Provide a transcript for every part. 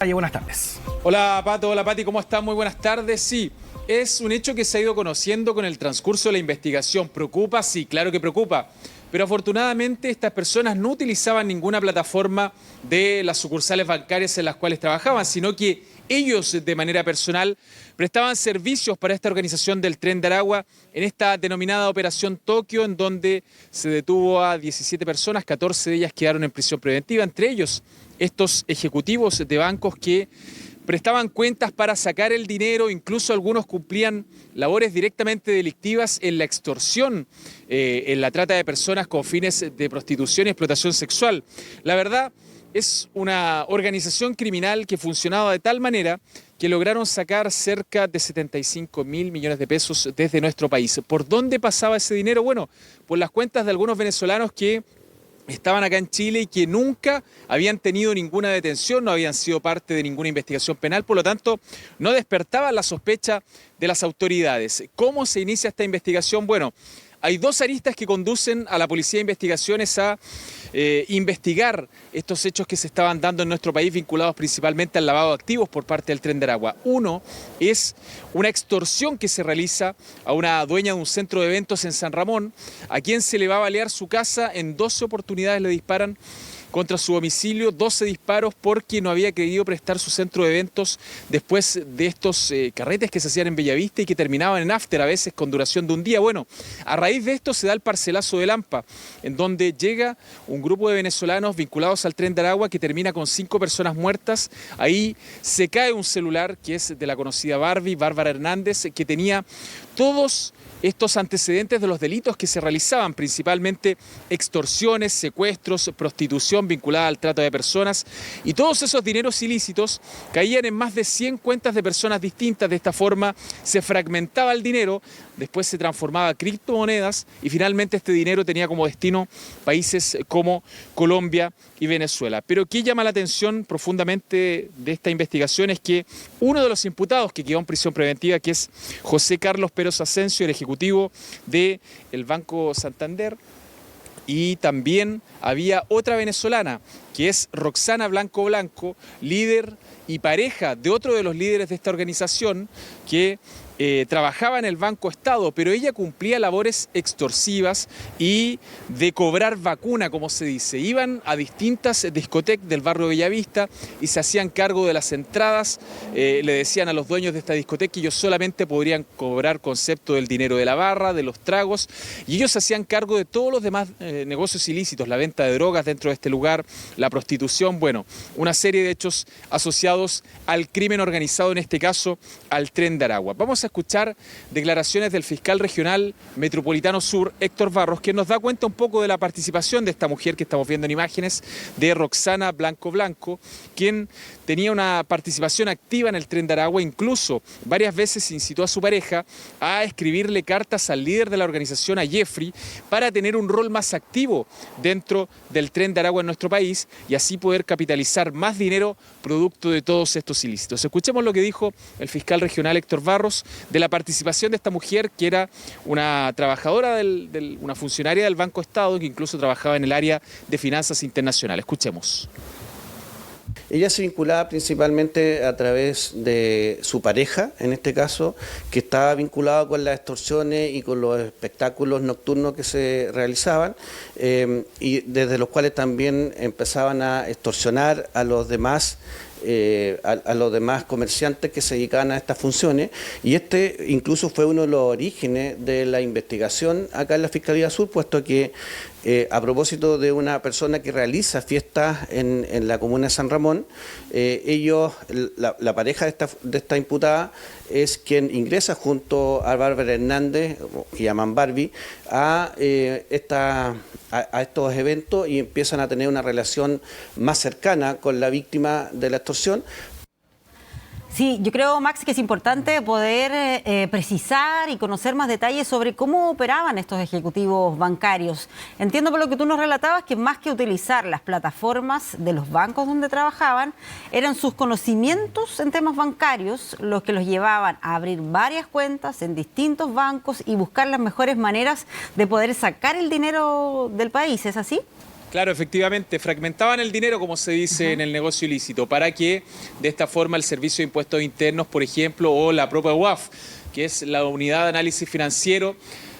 Buenas tardes. Hola Pato, hola Pati, ¿cómo están? Muy buenas tardes. Sí, es un hecho que se ha ido conociendo con el transcurso de la investigación. ¿Preocupa? Sí, claro que preocupa. Pero afortunadamente estas personas no utilizaban ninguna plataforma de las sucursales bancarias en las cuales trabajaban, sino que ellos de manera personal prestaban servicios para esta organización del Tren de Aragua en esta denominada Operación Tokio, en donde se detuvo a 17 personas, 14 de ellas quedaron en prisión preventiva, entre ellos estos ejecutivos de bancos que prestaban cuentas para sacar el dinero, incluso algunos cumplían labores directamente delictivas en la extorsión, en la trata de personas con fines de prostitución y explotación sexual. La verdad, es una organización criminal que funcionaba de tal manera que lograron sacar cerca de 75.000 millones de pesos desde nuestro país. ¿Por dónde pasaba ese dinero? Bueno, por las cuentas de algunos venezolanos que estaban acá en Chile y que nunca habían tenido ninguna detención, no habían sido parte de ninguna investigación penal, por lo tanto, no despertaban la sospecha de las autoridades. ¿Cómo se inicia esta investigación? Bueno, hay dos aristas que conducen a la Policía de Investigaciones a investigar estos hechos que se estaban dando en nuestro país vinculados principalmente al lavado de activos por parte del Tren de Aragua. Uno es una extorsión que se realiza a una dueña de un centro de eventos en San Ramón, a quien se le va a balear su casa. En 12 oportunidades le disparan contra su domicilio, 12 disparos porque no había querido prestar su centro de eventos después de estos carretes que se hacían en Bellavista y que terminaban en after, a veces con duración de un día. Bueno, a raíz de esto se da el parcelazo de Lampa, en donde llega un grupo de venezolanos vinculados al Tren de Aragua que termina con 5 personas muertas. Ahí se cae un celular que es de la conocida Bárbara Hernández, que tenía todos estos antecedentes de los delitos que se realizaban, principalmente extorsiones, secuestros, prostitución vinculada al trato de personas, y todos esos dineros ilícitos caían en más de 100 cuentas de personas distintas. De esta forma se fragmentaba el dinero, después se transformaba en criptomonedas y finalmente este dinero tenía como destino países como Colombia y Venezuela. Pero ¿qué llama la atención profundamente de esta investigación? Es que uno de los imputados que quedó en prisión preventiva, que es José Carlos Peros Asensio, el ejecutivo del Banco Santander, y también había otra venezolana, que es Roxana Blanco Blanco, líder y pareja de otro de los líderes de esta organización, que trabajaba en el Banco Estado, pero ella cumplía labores extorsivas y de cobrar vacuna, como se dice. Iban a distintas discotecas del barrio Bellavista y se hacían cargo de las entradas. Le decían a los dueños de esta discoteca que ellos solamente podrían cobrar concepto del dinero de la barra, de los tragos, y ellos se hacían cargo de todos los demás negocios ilícitos, la venta de drogas dentro de este lugar, la prostitución, bueno, una serie de hechos asociados al crimen organizado, en este caso al Tren de Aragua. Vamos a escuchar declaraciones del fiscal regional metropolitano sur, Héctor Barros, que nos da cuenta un poco de la participación de esta mujer que estamos viendo en imágenes, de Roxana Blanco Blanco, quien tenía una participación activa en el Tren de Aragua. Incluso varias veces incitó a su pareja a escribirle cartas al líder de la organización, a Jeffrey, para tener un rol más activo dentro del Tren de Aragua en nuestro país y así poder capitalizar más dinero producto de todos estos ilícitos. Escuchemos lo que dijo el fiscal regional Héctor Barros de la participación de esta mujer, que era una trabajadora, una funcionaria del Banco Estado, que incluso trabajaba en el área de finanzas internacionales. Escuchemos. Ella se vinculaba principalmente a través de su pareja, en este caso, que estaba vinculado con las extorsiones y con los espectáculos nocturnos que se realizaban, y desde los cuales también empezaban a extorsionar a los demás comerciantes que se dedicaban a estas funciones, y este incluso fue uno de los orígenes de la investigación acá en la Fiscalía Sur, puesto que a propósito de una persona que realiza fiestas en la comuna de San Ramón, la pareja de esta imputada es quien ingresa junto a Bárbara Hernández, que llaman Barbie, a estos eventos y empiezan a tener una relación más cercana con la víctima de la extorsión. Sí, yo creo, Max, que es importante poder precisar y conocer más detalles sobre cómo operaban estos ejecutivos bancarios. Entiendo por lo que tú nos relatabas que más que utilizar las plataformas de los bancos donde trabajaban, eran sus conocimientos en temas bancarios los que los llevaban a abrir varias cuentas en distintos bancos y buscar las mejores maneras de poder sacar el dinero del país. ¿Es así? Claro, efectivamente, fragmentaban el dinero, como se dice en el negocio ilícito, para que de esta forma el Servicio de Impuestos Internos, por ejemplo, o la propia UAF, que es la Unidad de Análisis Financiero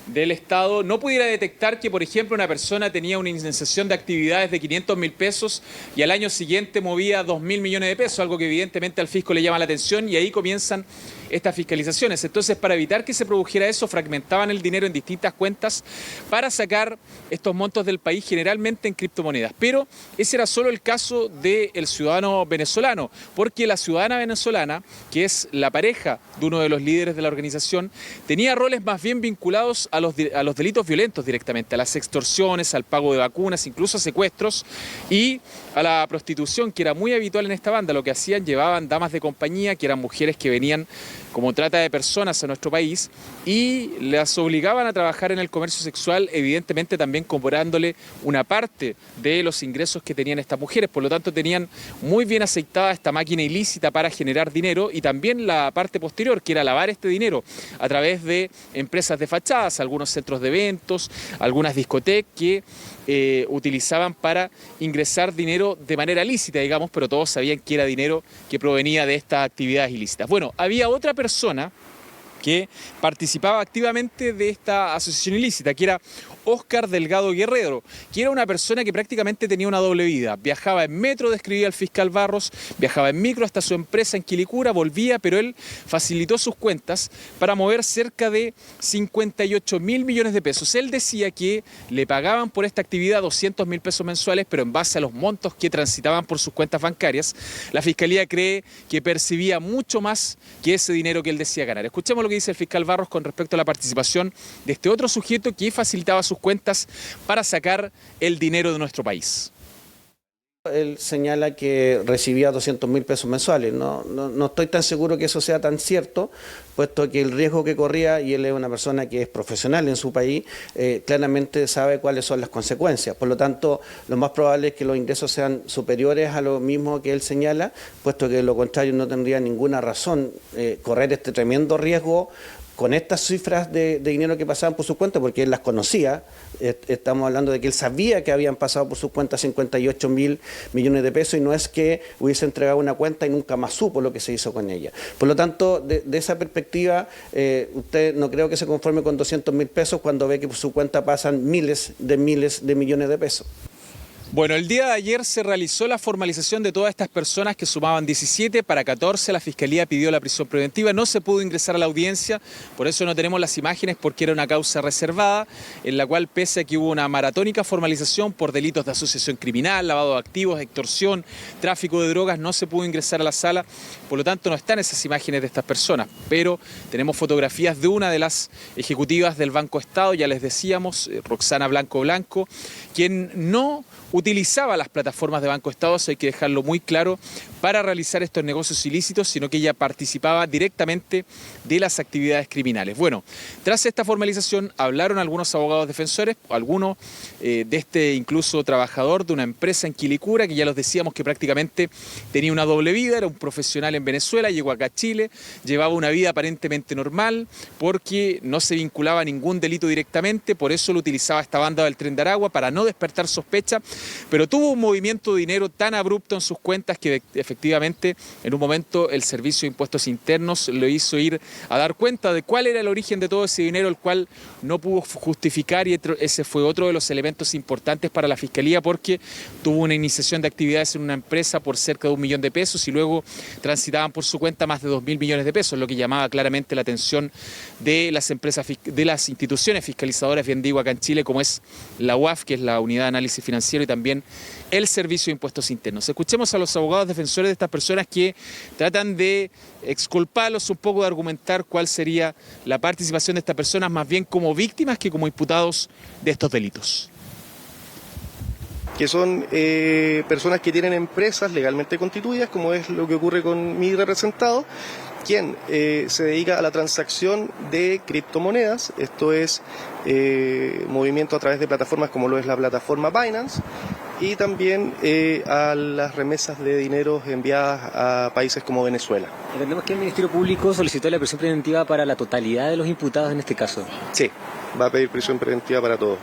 del Estado, no pudiera detectar que, por ejemplo, una persona tenía una iniciación de actividades de 500.000 pesos y al año siguiente movía 2.000 millones de pesos, algo que evidentemente al fisco le llama la atención, y ahí comienzan estas fiscalizaciones. Entonces, para evitar que se produjera eso, fragmentaban el dinero en distintas cuentas para sacar estos montos del país, generalmente en criptomonedas. Pero ese era solo el caso del ciudadano venezolano, porque la ciudadana venezolana, que es la pareja de uno de los líderes de la organización, tenía roles más bien vinculados a los delitos violentos directamente, a las extorsiones, al pago de vacunas, incluso a secuestros y a la prostitución, que era muy habitual en esta banda. Lo que hacían, llevaban damas de compañía, que eran mujeres que venían como trata de personas a nuestro país, y las obligaban a trabajar en el comercio sexual, evidentemente también cobrándole una parte de los ingresos que tenían estas mujeres. Por lo tanto, tenían muy bien aceitada esta máquina ilícita para generar dinero, y también la parte posterior, que era lavar este dinero a través de empresas de fachadas, algunos centros de eventos, algunas discotecas que utilizaban para ingresar dinero de manera lícita, digamos, pero todos sabían que era dinero que provenía de estas actividades ilícitas. Bueno, había otra persona que participaba activamente de esta asociación ilícita, que era Óscar Delgado Guerrero, que era una persona que prácticamente tenía una doble vida. Viajaba en metro, describía el fiscal Barros, viajaba en micro hasta su empresa en Quilicura, volvía, pero él facilitó sus cuentas para mover cerca de 58.000 millones de pesos. Él decía que le pagaban por esta actividad 200.000 pesos mensuales, pero en base a los montos que transitaban por sus cuentas bancarias, la Fiscalía cree que percibía mucho más que ese dinero que él decía ganar. Escuchemos lo que dice el fiscal Barros con respecto a la participación de este otro sujeto que facilitaba sus cuentas para sacar el dinero de nuestro país. Él señala que recibía 200.000 pesos mensuales. No estoy tan seguro que eso sea tan cierto, puesto que el riesgo que corría, y él es una persona que es profesional en su país, claramente sabe cuáles son las consecuencias. Por lo tanto, lo más probable es que los ingresos sean superiores a lo mismo que él señala, puesto que de lo contrario no tendría ninguna razón correr este tremendo riesgo con estas cifras de dinero que pasaban por su cuenta, porque él las conocía. Estamos hablando de que él sabía que habían pasado por su cuenta 58.000 millones de pesos, y no es que hubiese entregado una cuenta y nunca más supo lo que se hizo con ella. Por lo tanto, de esa perspectiva, usted no creo que se conforme con 200.000 pesos cuando ve que por su cuenta pasan miles de millones de pesos. Bueno, el día de ayer se realizó la formalización de todas estas personas, que sumaban 17, para 14 la Fiscalía pidió la prisión preventiva, no se pudo ingresar a la audiencia, por eso no tenemos las imágenes, porque era una causa reservada, en la cual, pese a que hubo una maratónica formalización por delitos de asociación criminal, lavado de activos, extorsión, tráfico de drogas, no se pudo ingresar a la sala, por lo tanto no están esas imágenes de estas personas, pero tenemos fotografías de una de las ejecutivas del Banco Estado, ya les decíamos, Roxana Blanco, quien no utilizaba las plataformas de Banco Estado, eso hay que dejarlo muy claro, para realizar estos negocios ilícitos, sino que ella participaba directamente de las actividades criminales. Bueno, tras esta formalización hablaron algunos abogados defensores, algunos de este incluso trabajador de una empresa en Quilicura, que ya los decíamos que prácticamente tenía una doble vida, era un profesional en Venezuela, llegó acá a Chile, llevaba una vida aparentemente normal, porque no se vinculaba a ningún delito directamente, por eso lo utilizaba esta banda del Tren de Aragua, para no despertar sospecha, pero tuvo un movimiento de dinero tan abrupto en sus cuentas que efectivamente en un momento el Servicio de Impuestos Internos lo hizo ir a dar cuenta de cuál era el origen de todo ese dinero, el cual no pudo justificar, y ese fue otro de los elementos importantes para la Fiscalía, porque tuvo una iniciación de actividades en una empresa por cerca de 1 millón de pesos y luego transitaban por su cuenta más de 2.000 millones de pesos, lo que llamaba claramente la atención de las empresas, de las instituciones fiscalizadoras, bien digo, acá en Chile, como es la UAF, que es la Unidad de Análisis Financiero, y también el Servicio de Impuestos Internos. Escuchemos a los abogados defensores de estas personas que tratan de exculparlos un poco, de argumentar cuál sería la participación de estas personas más bien como víctimas que como imputados de estos delitos. Que son personas que tienen empresas legalmente constituidas, como es lo que ocurre con mi representado, quien se dedica a la transacción de criptomonedas, esto es movimiento a través de plataformas como lo es la plataforma Binance, y también a las remesas de dinero enviadas a países como Venezuela. Entendemos que el Ministerio Público solicitó la prisión preventiva para la totalidad de los imputados en este caso. Sí, va a pedir prisión preventiva para todos.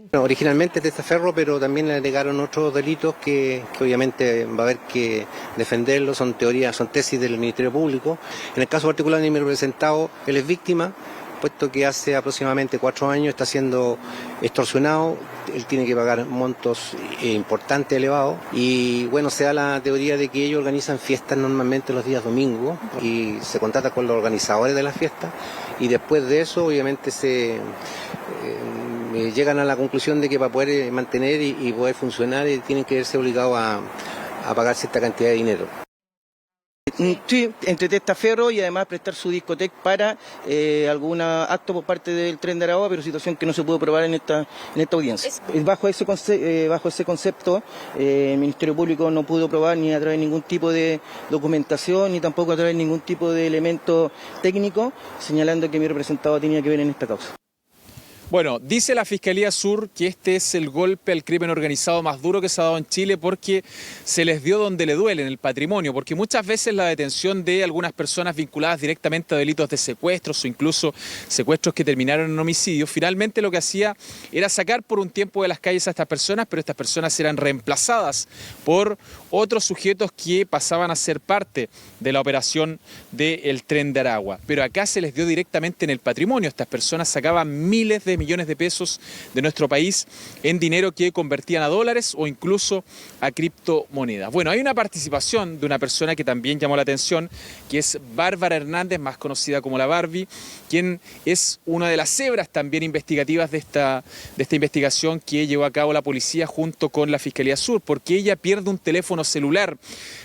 Bueno, originalmente testaferro, pero también le agregaron otros delitos que obviamente va a haber que defenderlo, son tesis del Ministerio Público. En el caso particular de mi representado, él es víctima, puesto que hace aproximadamente 4 años está siendo extorsionado, él tiene que pagar montos importantes, elevados, y bueno, se da la teoría de que ellos organizan fiestas normalmente los días domingos y se contacta con los organizadores de las fiestas, y después de eso obviamente llegan a la conclusión de que para poder mantener y poder funcionar tienen que verse obligados a pagar cierta cantidad de dinero. Sí, entre testaferro y además prestar su discoteca para algún acto por parte del Tren de Aragua, pero situación que no se pudo probar en esta audiencia. Bajo ese concepto, el Ministerio Público no pudo probar ni a través de ningún tipo de documentación, ni tampoco a través de ningún tipo de elemento técnico, señalando que mi representado tenía que ver en esta causa. Bueno, dice la Fiscalía Sur que este es el golpe al crimen organizado más duro que se ha dado en Chile porque se les dio donde le duele, en el patrimonio, porque muchas veces la detención de algunas personas vinculadas directamente a delitos de secuestros o incluso secuestros que terminaron en homicidio, finalmente lo que hacía era sacar por un tiempo de las calles a estas personas, pero estas personas eran reemplazadas por otros sujetos que pasaban a ser parte de la operación del Tren de Aragua. Pero acá se les dio directamente en el patrimonio. Estas personas sacaban miles de millones de pesos de nuestro país en dinero que convertían a dólares o incluso a criptomonedas. Bueno, hay una participación de una persona que también llamó la atención, que es Bárbara Hernández, más conocida como la Barbie, quien es una de las cebras también investigativas de esta investigación que llevó a cabo la policía junto con la Fiscalía Sur, porque ella pierde un teléfono celular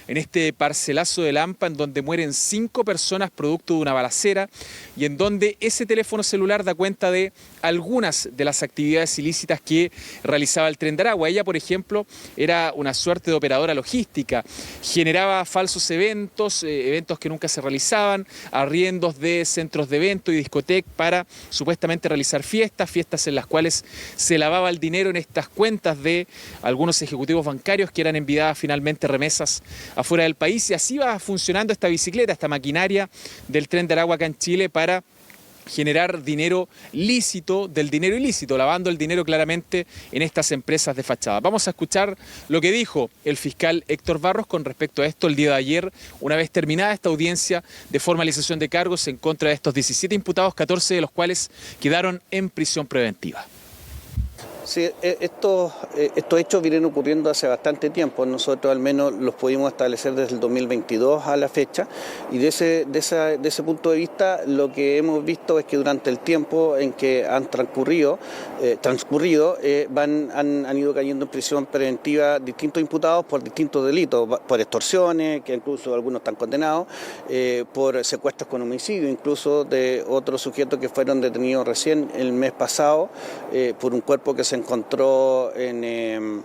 en este parcelazo de Lampa, en donde mueren 5 personas producto de una balacera y en donde ese teléfono celular da cuenta de algunas de las actividades ilícitas que realizaba el Tren de Aragua. Ella, por ejemplo, era una suerte de operadora logística, generaba falsos eventos, eventos que nunca se realizaban, arriendos de centros de evento y discotecas para supuestamente realizar fiestas en las cuales se lavaba el dinero en estas cuentas de algunos ejecutivos bancarios que eran enviadas finalmente remesas afuera del país, y así va funcionando esta bicicleta, esta maquinaria del Tren de Aragua acá en Chile para generar dinero lícito del dinero ilícito, lavando el dinero claramente en estas empresas de fachada. Vamos a escuchar lo que dijo el fiscal Héctor Barros con respecto a esto el día de ayer, una vez terminada esta audiencia de formalización de cargos en contra de estos 17 imputados, 14 de los cuales quedaron en prisión preventiva. Sí, estos hechos vienen ocurriendo hace bastante tiempo. Nosotros al menos los pudimos establecer desde el 2022 a la fecha, y de ese punto de vista lo que hemos visto es que durante el tiempo en que han transcurrido han ido cayendo en prisión preventiva distintos imputados por distintos delitos, por extorsiones, que incluso algunos están condenados, por secuestros con homicidio, incluso de otros sujetos que fueron detenidos recién el mes pasado por un cuerpo que se encontró en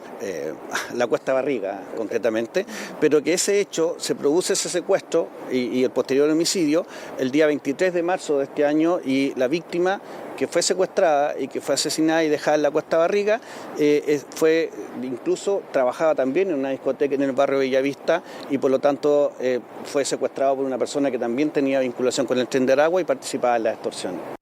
la Cuesta Barriga, concretamente, pero que ese hecho, se produce ese secuestro y el posterior homicidio el día 23 de marzo de este año, y la víctima que fue secuestrada y que fue asesinada y dejada en la Cuesta Barriga, trabajaba también en una discoteca en el barrio Bellavista, y por lo tanto fue secuestrado por una persona que también tenía vinculación con el Tren de Aragua y participaba en la extorsión.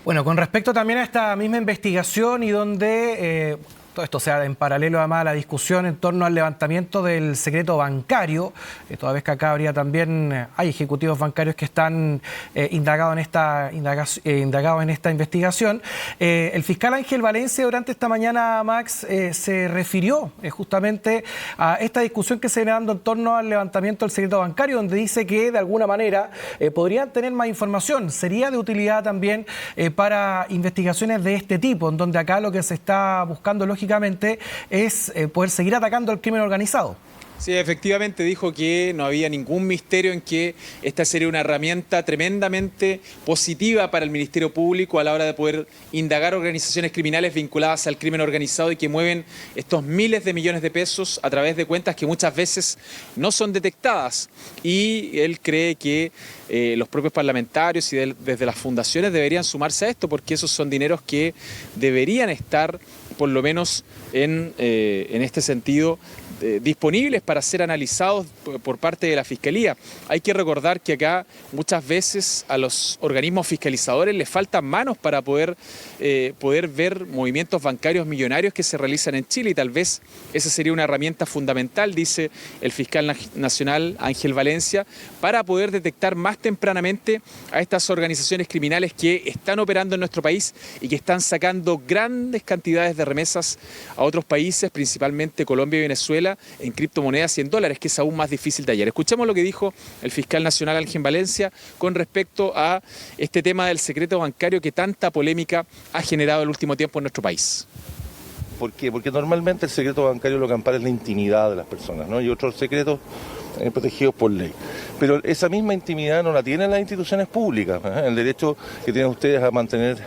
Bueno, con respecto también a esta misma investigación y donde todo esto se da en paralelo además a la discusión en torno al levantamiento del secreto bancario, toda vez que acá habría también, hay ejecutivos bancarios que están indagados en esta investigación. El fiscal Ángel Valencia durante esta mañana, Max, se refirió justamente a esta discusión que se viene dando en torno al levantamiento del secreto bancario, donde dice que de alguna manera podrían tener más información. Sería de utilidad también para investigaciones de este tipo, en donde acá lo que se está buscando lógicamente es poder seguir atacando al crimen organizado. Sí, efectivamente dijo que no había ningún misterio en que esta sería una herramienta tremendamente positiva para el Ministerio Público a la hora de poder indagar organizaciones criminales vinculadas al crimen organizado y que mueven estos miles de millones de pesos a través de cuentas que muchas veces no son detectadas. Y él cree que los propios parlamentarios y desde las fundaciones deberían sumarse a esto, porque esos son dineros que deberían estar por lo menos en este sentido disponibles para ser analizados por parte de la Fiscalía. Hay que recordar que acá muchas veces a los organismos fiscalizadores les faltan manos para poder ver movimientos bancarios millonarios que se realizan en Chile, y tal vez esa sería una herramienta fundamental, dice el fiscal nacional Ángel Valencia, para poder detectar más tempranamente a estas organizaciones criminales que están operando en nuestro país y que están sacando grandes cantidades de remesas a otros países, principalmente Colombia y Venezuela, en criptomonedas y en dólares, que es aún más difícil de hallar. Escuchemos lo que dijo el fiscal nacional Ángel Valencia con respecto a este tema del secreto bancario que tanta polémica ha generado el último tiempo en nuestro país. ¿Por qué? Porque normalmente el secreto bancario lo que ampara es la intimidad de las personas, ¿no? Y otros secretos protegidos por ley. Pero esa misma intimidad no la tienen las instituciones públicas, ¿eh? El derecho que tienen ustedes a mantener,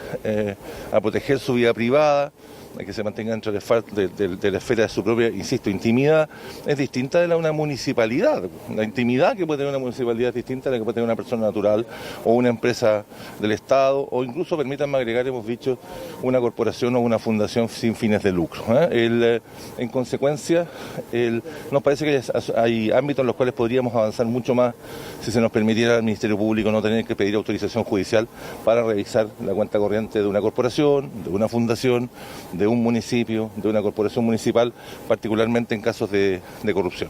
a proteger su vida privada, a que se mantenga dentro de la esfera de su propia, insisto, intimidad, es distinta de la de una municipalidad. La intimidad que puede tener una municipalidad es distinta a la que puede tener una persona natural o una empresa del Estado, o incluso, permítanme agregar, hemos dicho, una corporación o una fundación sin fines de lucro, ¿eh? En consecuencia, nos parece que hay ámbitos en los cuales podríamos avanzar mucho más si se nos permitiera al Ministerio Público no tener que pedir autorización judicial para revisar la cuenta corriente de una corporación, de una fundación, de un municipio, de una corporación municipal, particularmente en casos de corrupción.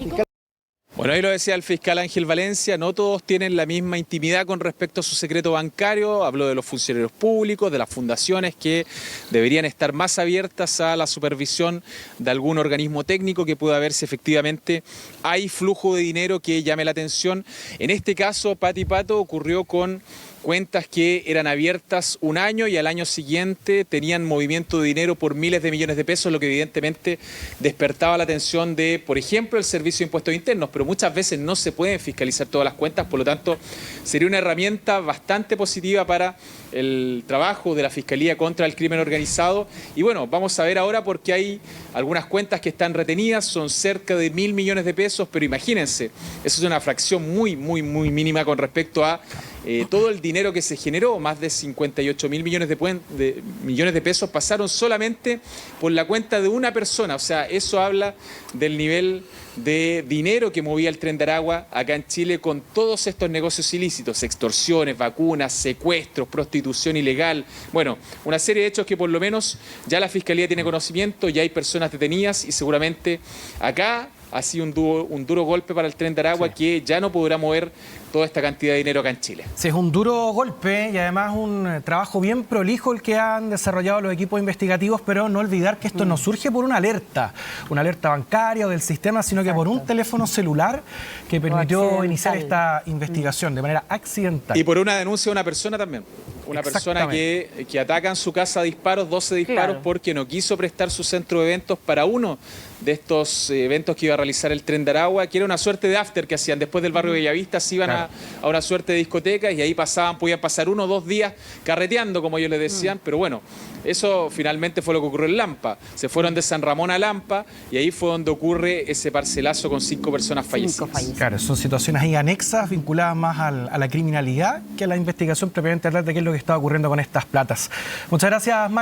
Bueno, ahí lo decía el fiscal Ángel Valencia, no todos tienen la misma intimidad con respecto a su secreto bancario. Habló de los funcionarios públicos, de las fundaciones que deberían estar más abiertas a la supervisión de algún organismo técnico que pueda ver si efectivamente hay flujo de dinero que llame la atención. En este caso, Pati Pato, ocurrió con cuentas que eran abiertas un año y al año siguiente tenían movimiento de dinero por miles de millones de pesos, lo que evidentemente despertaba la atención de, por ejemplo, el Servicio de Impuestos Internos, pero muchas veces no se pueden fiscalizar todas las cuentas, por lo tanto sería una herramienta bastante positiva para el trabajo de la Fiscalía contra el crimen organizado. Y bueno, vamos a ver ahora porque hay algunas cuentas que están retenidas, son cerca de 1.000 millones de pesos, pero imagínense, eso es una fracción muy mínima con respecto a todo el dinero que se generó. Más de 58.000 millones de pesos pasaron solamente por la cuenta de una persona. O sea, eso habla del nivel de dinero que movía el Tren de Aragua acá en Chile con todos estos negocios ilícitos, extorsiones, vacunas, secuestros, prostitución ilegal. Bueno, una serie de hechos que por lo menos ya la Fiscalía tiene conocimiento, ya hay personas detenidas y seguramente acá ha sido un duro golpe para el Tren de Aragua, sí, que ya no podrá mover toda esta cantidad de dinero acá en Chile. Sí, es un duro golpe y además un trabajo bien prolijo el que han desarrollado los equipos investigativos, pero no olvidar que esto no surge por una alerta bancaria o del sistema, sino que por un teléfono celular que permitió iniciar esta investigación de manera accidental. Y por una denuncia de una persona también. Una persona que ataca en su casa a disparos, 12 disparos, claro, porque no quiso prestar su centro de eventos para uno de estos eventos que iba a realizar el Tren de Aragua, que era una suerte de after que hacían después del barrio Bellavista, se iban a una suerte de discoteca y ahí podían pasar 1 o 2 días carreteando, como ellos les decían, pero bueno, eso finalmente fue lo que ocurrió en Lampa. Se fueron de San Ramón a Lampa y ahí fue donde ocurre ese parcelazo con 5 personas fallecidas. Claro, son situaciones ahí anexas, vinculadas más a la criminalidad que a la investigación propiamente tal de qué es lo que está ocurriendo con estas platas. Muchas gracias, Max.